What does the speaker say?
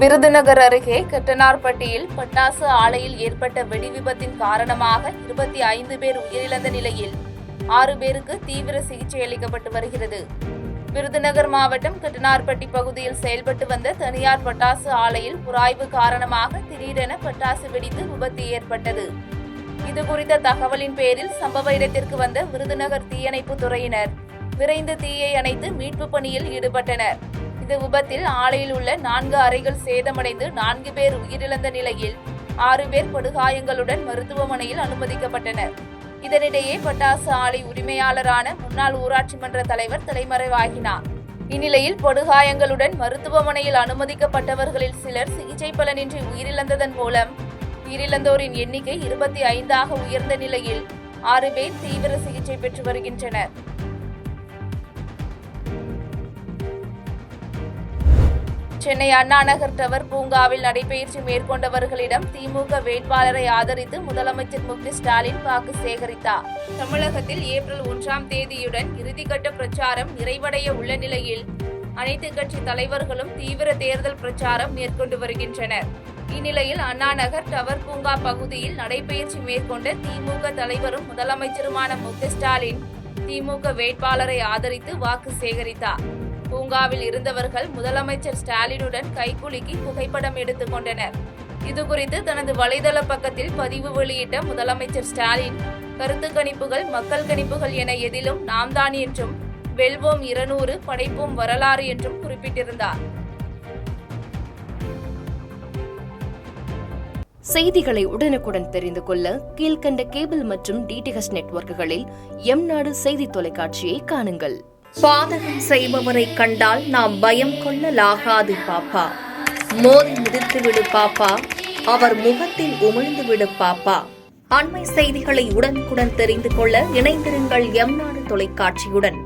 விருதுநகர் அருகே கெட்டனார்பட்டியில் பட்டாசு ஆலையில் ஏற்பட்ட வெடி விபத்தின் காரணமாக 25 பேர் உயிரிழந்த நிலையில் 6 பேருக்கு தீவிர சிகிச்சை அளிக்கப்பட்டு வருகிறது. விருதுநகர் மாவட்டம் கெட்டனார்பட்டி பகுதியில் செயல்பட்டு வந்த தனியார் பட்டாசு ஆலையில் உராய்வு காரணமாக திடீரென பட்டாசு வெடித்து விபத்து ஏற்பட்டது. இதுகுறித்த தகவலின் பேரில் சம்பவ இடத்திற்கு வந்த விருதுநகர் தீயணைப்பு துறையினர் விரைந்து தீயை அணைத்து மீட்பு பணியில் ஈடுபட்டனர். இந்த விபத்தில் ஆலையில் உள்ள 4 அறைகள் சேதமடைந்து 4 பேர் உயிரிழந்த நிலையில் 6 பேர் படுகாயங்களுடன் மருத்துவமனையில் அனுமதிக்கப்பட்டனர். இதனிடையே பட்டாசு ஆலை உரிமையாளரான முன்னாள் ஊராட்சி மன்ற தலைவர் தலைமறைவாகினார். இந்நிலையில் படுகாயங்களுடன் மருத்துவமனையில் அனுமதிக்கப்பட்டவர்களில் சிலர் சிகிச்சை பலனின்றி உயிரிழந்ததன் மூலம் உயிரிழந்தோரின் எண்ணிக்கை 25ஆக உயர்ந்த நிலையில் 6 பேர் தீவிர சிகிச்சை பெற்று வருகின்றனர். சென்னை அண்ணா நகர் டவர் பூங்காவில் நடைபயிற்சி மேற்கொண்டவர்களிடம் திமுக வேட்பாளரை ஆதரித்து முதலமைச்சர் மு.க. ஸ்டாலின் வாக்கு சேகரித்தார். தமிழகத்தில் ஏப்ரல் 1ஆம் தேதியுடன் இறுதிக்கட்ட பிரச்சாரம் நிறைவடைய உள்ள நிலையில் அனைத்து கட்சி தலைவர்களும் தீவிர தேர்தல் பிரச்சாரம் மேற்கொண்டு வருகின்றனர். இந்நிலையில் அண்ணா நகர் டவர் பூங்கா பகுதியில் நடைபயிற்சி மேற்கொண்ட திமுக தலைவரும் முதலமைச்சருமான மு.க. ஸ்டாலின் திமுக வேட்பாளரை ஆதரித்து வாக்கு சேகரித்தார். பூங்காவில் இருந்தவர்கள் முதலமைச்சர் ஸ்டாலினுடன் கைகுலுக்கி புகைப்படம் எடுத்துக் கொண்டனர். இதுகுறித்து தனது வலைதள பக்கத்தில் பதிவு வெளியிட்ட முதலமைச்சர் ஸ்டாலின், கருத்து கணிப்புகள் மக்கள் கணிப்புகள் என எதிலும் நாம் தான் என்றும், வெல்வோம் 200 படைப்போம் வரலாறு என்றும் குறிப்பிட்டிருந்தார். செய்திகளை உடனுக்குடன் தெரிந்து கொள்ள கீழ்கண்ட கேபிள் மற்றும் டிடிஎச் நெட்வொர்க்குகளில் எம்நாடு செய்தி தொலைக்காட்சியை காணுங்கள். பாதகம் செய்பவரை கண்டால் நாம் பயம் கொள்ளலாகாது பாப்பா. மோதி மிதித்துவிடு பாப்பா, அவர் முகத்தில் உமிழ்ந்துவிடு பாப்பா. அண்மை செய்திகளை உடனுக்குடன் தெரிந்து கொள்ள இணைந்திருங்கள் எம்நாடு தொலைக்காட்சியுடன்.